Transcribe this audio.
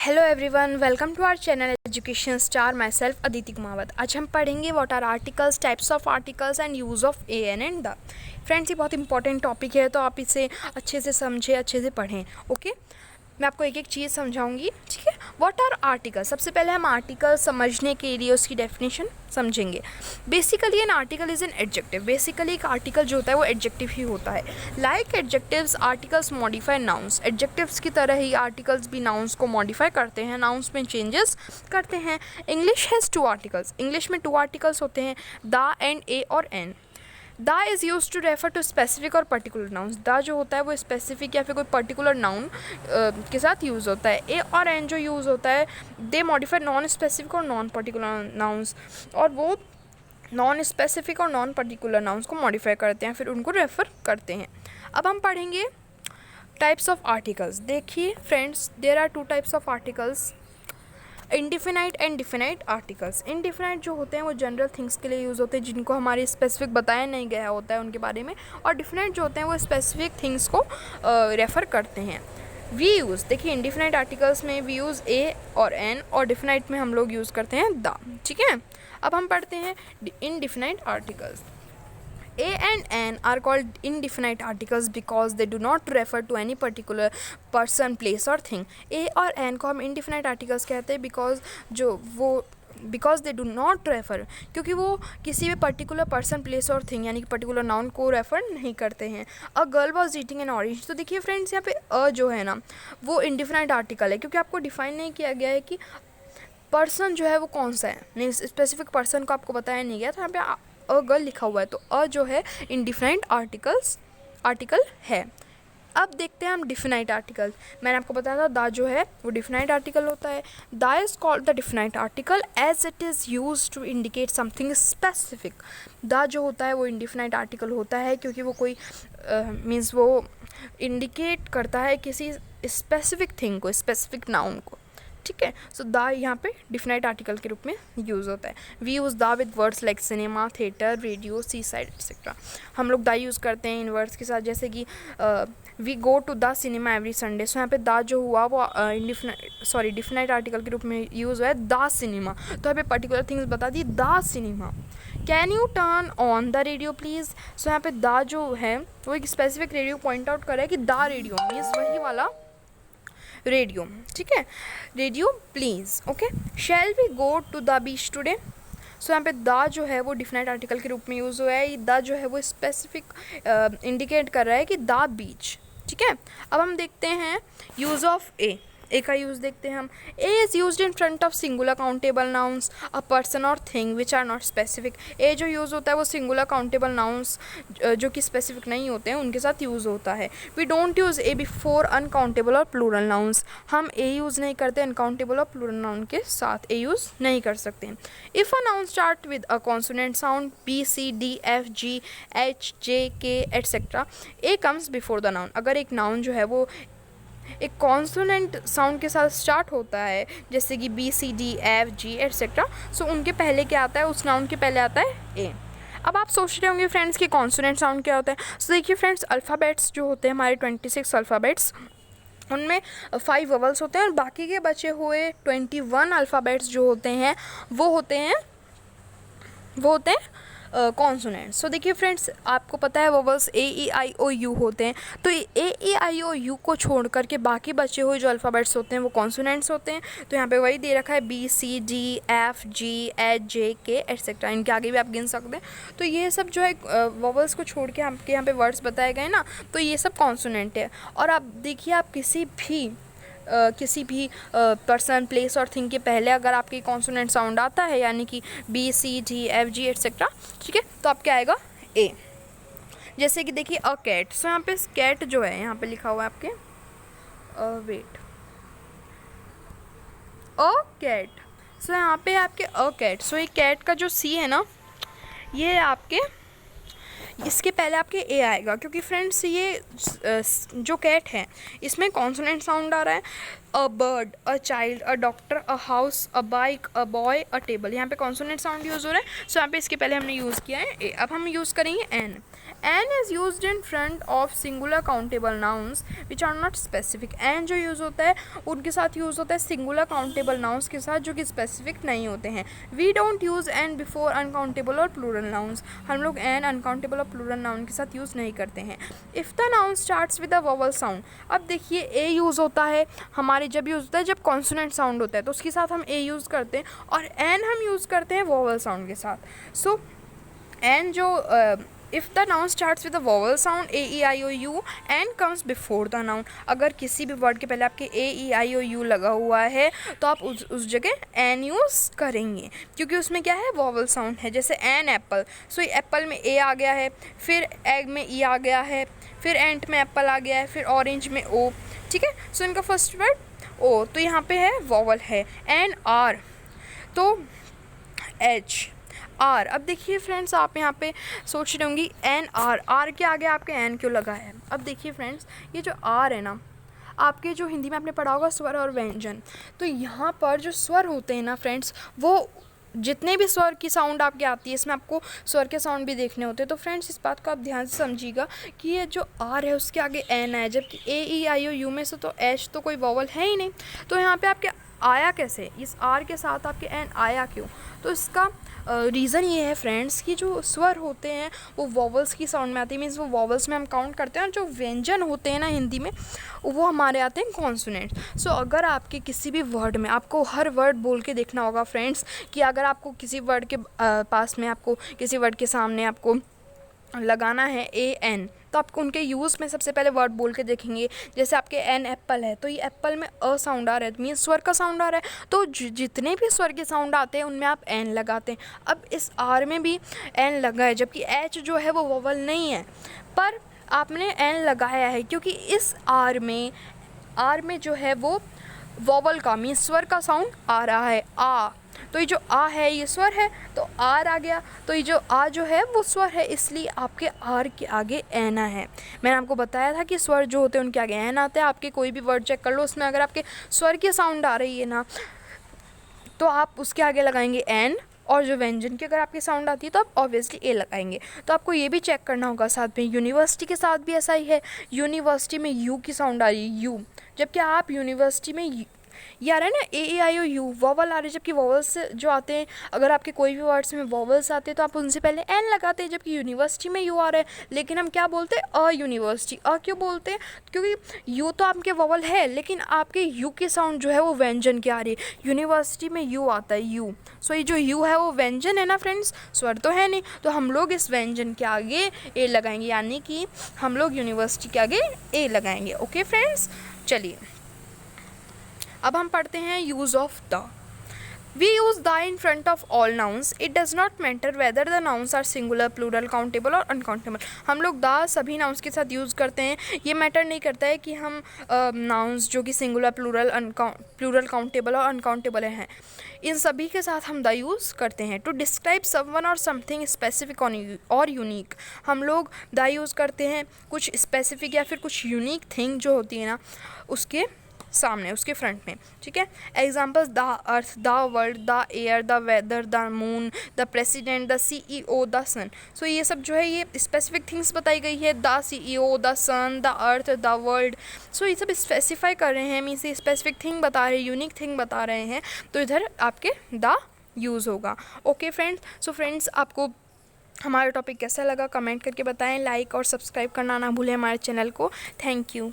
Hello everyone, welcome to our channel Education Star. Myself Aditi Kumawat. आज हम पढ़ेंगे what are articles, types of articles and use of a an and the. Friends, ये बहुत important topic है, तो आप इसे अच्छे से समझें, अच्छे से पढ़ें। ओके, मैं आपको एक एक चीज़ समझाऊंगी, ठीक है। व्हाट आर आर्टिकल, सबसे पहले हम आर्टिकल समझने के लिए उसकी डेफिनेशन समझेंगे। Basically an article is an adjective. Basically एक आर्टिकल जो होता है वो एडजेक्टिव ही होता है। Like adjectives, articles modify nouns. Adjectives की तरह ही आर्टिकल्स भी नाउन्स को मॉडिफाई करते हैं, नाउन्स में चेंजेस करते हैं। English has two articles. English में टू आर्टिकल्स होते हैं, द एंड ए और an. The is use to refer to specific और पर्टिकुलर नाउन्स। द जो होता है वो स्पेसिफिक या फिर कोई पर्टिकुलर नाउन के साथ यूज़ होता है। ए और एन जो यूज़ होता है, दे मॉडिफाई नॉन स्पेसिफिक और नॉन पर्टिकुलर नाउन्स, और वो नॉन स्पेसिफिक और नॉन पर्टिकुलर नाउन्स को मॉडिफाई करते हैं, फिर उनको रेफ़र करते हैं। अब हम पढ़ेंगे टाइप्स ऑफ आर्टिकल्स। देखिए friends, there are two types of articles, indefinite and definite articles. Indefinite जो होते हैं वो जनरल थिंग्स के लिए यूज़ होते हैं, जिनको हमारे स्पेसिफिक बताया नहीं गया होता है उनके बारे में। और डिफिनाइट जो होते हैं वो स्पेसिफिक थिंग्स को रेफ़र करते हैं। वी यूज़, देखिए इंडिफिनाइट आर्टिकल्स में वी यूज़ ए और एन, और डिफिनाइट में हम लोग यूज़ करते हैं द, ठीक है। अब हम पढ़ते हैं indefinite articles. A and N are called indefinite articles because they do not refer to any particular person, place or thing. A और N को हम indefinite articles कहते हैं because they do not refer, क्योंकि वो किसी भी पर्टिकुलर पर्सन, प्लेस और थिंग यानी कि पर्टिकुलर नाउन को रेफर नहीं करते हैं। A girl was eating N orange. तो देखिए फ्रेंड्स, यहाँ पे अ जो है ना वो इंडिफिनाइट आर्टिकल है, क्योंकि आपको डिफाइन नहीं किया गया है कि पर्सन जो है वो कौन सा है, नहीं स्पेसिफिक पर्सन को आपको बताया नहीं गया। तो यहाँ पे अ गर्ल लिखा हुआ है, तो अ जो है इंडिफिनाइट आर्टिकल है। अब देखते हैं हम डिफिनाइट आर्टिकल। मैंने आपको बताया था द जो है वो डिफिनाइट आर्टिकल होता है। The is called the definite article as it is use to indicate something specific. The जो होता है वो इंडिफिनाइट आर्टिकल होता है, क्योंकि वो कोई मीन्स वो इंडिकेट करता है किसी स्पेसिफिक थिंग को, स्पेसिफिक नाउन को, ठीक है। सो द यहाँ पे डिफिनाइट आर्टिकल के रूप में यूज़ होता है। We use the with words like cinema, theatre, radio, seaside etcetera. हम लोग द यूज़ करते हैं इन वर्ड्स के साथ, जैसे कि we go to the cinema every Sunday. So यहाँ पे द जो हुआ वो डिफिनाइट आर्टिकल के रूप में यूज़ हुआ है, द सिनेमा। तो यहाँ पे पर्टिकुलर थिंग्स बता दी, the cinema. Can you turn on the radio please. So यहाँ पे द जो है वो एक स्पेसिफिक रेडियो पॉइंट आउट कर रहा है कि द रेडियो मीन्स वही वाला रेडियो, ठीक है, radio please. Okay, shall we go to the beach today. So यहाँ पे द जो है वो डिफिनाइट आर्टिकल के रूप में यूज़ हुआ है। द जो है वो स्पेसिफिक इंडिकेट कर रहा है कि द बीच, ठीक है। अब हम देखते हैं यूज़ ऑफ ए का यूज़ देखते हैं हम। A is use in front of singular countable nouns, a person और thing which are not specific. A जो यूज़ होता है वो सिंगुलर काउंटेबल नाउन्स जो कि स्पेसिफिक नहीं होते हैं उनके साथ यूज़ होता है। We don't use a before uncountable और प्लूरल नाउन्स। हम ए यूज़ नहीं करते अनकाउंटेबल और प्लूरल नाउन के साथ, ए यूज़ नहीं कर सकते। If a noun start with a consonant sound B C D F G H J K etcetera, a comes before the noun. अगर एक नाउन जो है वो एक कॉन्सोनेंट साउंड के साथ स्टार्ट होता है, जैसे कि B C D F G etcetera, so उनके पहले क्या आता है, उस नाउन के पहले आता है ए। अब आप सोच रहे होंगे फ्रेंड्स कि कॉन्सोनेंट साउंड क्या होता है। सो देखिए फ्रेंड्स, अल्फ़ाबेट्स जो होते हैं हमारे 26 अल्फ़ाबेट्स, उनमें 5 ववल्स होते हैं, और बाकी के बचे हुए 21 अल्फ़ाबेट्स जो होते हैं वो होते हैं कॉन्सोनेंट। सो देखिए फ्रेंड्स, आपको पता है vowels A E I O you होते हैं, तो ए ई आई ओ यू को छोड़ करके बाकी बचे हुए जो अल्फ़ाबेट्स होते हैं वो कॉन्सोनेंट्स होते हैं। तो यहाँ पे वही दे रखा है B C D F G H J K etcetera, इनके आगे भी आप गिन सकते हैं। तो ये सब जो है वोवल्स को छोड़ के आपके यहाँ पे वर्ड्स बताए गए ना, तो ये सब कॉन्सोनेंट है। और आप देखिए, आप किसी भी पर्सन, प्लेस और थिंग के पहले अगर आपकी कॉन्सोनेंट साउंड आता है, यानी कि B C D F G etcetera, ठीक है, तो आप क्या आएगा ए। जैसे कि देखिए अ कैट। सो यहाँ पे कैट जो है यहाँ पे लिखा हुआ है आपके वेट अ कैट। सो यहाँ पे आपके अ कैट। सो ये कैट का जो सी है ना, ये आपके इसके पहले आपके ए आएगा, क्योंकि फ्रेंड्स ये जो कैट है इसमें कॉन्सोनेंट साउंड आ रहा है। A bird, a child, a doctor, a house, a bike, a boy, a table, यहाँ पे कॉन्सोनेंट साउंड यूज़ हो रहा है। सो यहाँ पे इसके पहले हमने यूज़ किया है ए। अब हम यूज़ करेंगे an. An is used in front of singular countable nouns which are not specific. An जो यूज़ होता है उनके साथ यूज़ होता है सिंगुलर काउंटेबल नाउन्स के साथ जो कि स्पेसिफिक नहीं होते हैं। We don't use an before uncountable और प्लूरल नाउन्स। हम लोग एन अनकाउंटेबल और प्लूरल नाउन के साथ यूज़ नहीं करते हैं। If the noun starts with a vowel sound, अब देखिए ए यूज़ होता है हमारे जब यूज़ होता है जब कॉन्सोनेंट साउंड होता है तो उसके साथ हम ए यूज़ करते हैं, और एन हम यूज़ करते हैं वोवल साउंड के साथ। सो एन जो if the noun starts with the vowel sound A E I O U an comes before the noun. अगर किसी भी वर्ड के पहले आपके ए ई आई ओ यू लगा हुआ है तो आप उस जगह एन यूज़ करेंगे, क्योंकि उसमें क्या है वोवल साउंड है। जैसे एन एप्पल, सो एप्पल में ए आ गया है, फिर एग में ई आ गया है, फिर एंट में एप्पल आ गया है, फिर ऑरेंज में ओ। ठीक है, सो इनका फर्स्ट वर्ड ओ, तो यहाँ पे है वोवल है। एन आर तो एच आर। अब देखिए फ्रेंड्स, आप यहाँ पे सोच रहे होंगी एन आर, आर के आगे आपके एन क्यों लगा है। अब देखिए फ्रेंड्स, ये जो आर है ना, आपके जो हिंदी में आपने पढ़ा होगा स्वर और व्यंजन, तो यहाँ पर जो स्वर होते हैं ना फ्रेंड्स, वो जितने भी स्वर की साउंड आपके आती है इसमें आपको स्वर के साउंड भी देखने होते हैं। तो फ्रेंड्स इस बात को आप ध्यान से समझिएगा कि ये जो आर है उसके आगे एन है, जबकि ए ई आई ओ यू में से तो एच तो कोई वोवल है ही नहीं, तो यहाँ पे आपके आया कैसे, इस आर के साथ आपके एन आया क्यों। तो इसका रीज़न ये है फ्रेंड्स कि जो स्वर होते हैं वो वोवल्स की साउंड में आते हैं, मीन्स वो वोवल्स में हम काउंट करते हैं, और जो व्यंजन होते हैं ना हिंदी में वो हमारे आते हैं कॉन्सोनेंट। सो अगर आपके किसी भी वर्ड में आपको हर वर्ड बोल के देखना होगा फ्रेंड्स, कि अगर आपको किसी वर्ड के पास में आपको किसी वर्ड के सामने आपको लगाना है ए एन, तो आपको उनके यूज़ में सबसे पहले वर्ड बोल के देखेंगे। जैसे आपके एन एप्पल है तो ये एप्पल में अ साउंड आ रहा है, मीन्स स्वर का साउंड आ रहा है, तो जितने भी स्वर के साउंड आते हैं उनमें आप एन लगाते हैं। अब इस आर में भी एन लगा है, जबकि एच जो है वो वोवल नहीं है, पर आपने एन लगाया है क्योंकि इस आर में जो है वो वोवल का मीन्स स्वर का साउंड आ रहा है आ, तो ये जो आ है ये स्वर है तो आर आ गया, तो ये जो आ जो है वो स्वर है, इसलिए आपके आर के आगे एन है। मैंने आपको बताया था कि स्वर जो होते हैं उनके आगे एन आते हैं। आपके कोई भी वर्ड चेक कर लो, उसमें अगर आपके स्वर की साउंड आ रही है ना तो आप उसके आगे लगाएंगे एन, और जो व्यंजन की अगर आपकी साउंड आती है तो आप ऑब्वियसली ए लगाएंगे। तो आपको ये भी चेक करना होगा। साथ में यूनिवर्सिटी के साथ भी ऐसा ही है, यूनिवर्सिटी में यू की साउंड आ रही है यू, जबकि आप यूनिवर्सिटी में ये आ रहा है ना ए आई ओ यू, वोवल आ रही है, जबकि वोवल्स जो आते हैं अगर आपके कोई भी वर्ड्स में वोवल्स आते हैं तो आप उनसे पहले एन लगाते हैं, जबकि यूनिवर्सिटी में यू आ रहा है लेकिन हम क्या बोलते हैं अ यूनिवर्सिटी। अ क्यों बोलते हैं, क्योंकि यू तो आपके वोवल है लेकिन आपके यू की साउंड जो है वो व्यंजन की आ रही है, यूनिवर्सिटी में यू आता है यू। सो ये जो यू है वो व्यंजन है ना फ्रेंड्स, स्वर तो है नहीं, तो हम लोग इस व्यंजन के आगे ए लगाएंगे, यानी कि हम लोग यूनिवर्सिटी के आगे ए लगाएंगे। ओके फ्रेंड्स, चलिए अब हम पढ़ते हैं use of the. We use the in front of all nouns, it does not matter whether the nouns are singular, plural, countable और अनकाउंटेबल। हम लोग द सभी नाउन्स के साथ यूज़ करते हैं, ये मैटर नहीं करता है कि हम नाउन्स जो कि सिंगुलर, प्लूरल, काउंटेबल और अनकाउंटेबल हैं, इन सभी के साथ हम द यूज़ करते हैं। टू डिस्क्राइब समवन और समथिंग स्पेसिफिक और यूनिक, हम लोग द यूज़ करते हैं कुछ स्पेसिफिक या फिर कुछ यूनिक थिंग जो होती है ना उसके सामने, उसके फ्रंट में। ठीक है, examples the earth, the world, the air, the weather, the moon, the president, the CEO, the sun. So ये सब जो है ये स्पेसिफिक थिंग्स बताई गई है, the CEO, the sun, the earth, the world. So ये सब स्पेसिफाई कर रहे हैं, मीन्स स्पेसिफिक थिंग बता रहे हैं, यूनिक थिंग बता रहे हैं, तो इधर आपके द यूज़ होगा। ओके फ्रेंड्स, सो फ्रेंड्स आपको हमारा टॉपिक कैसा लगा कमेंट करके बताएं, लाइक और सब्सक्राइब करना ना भूलें हमारे चैनल को। Thank you.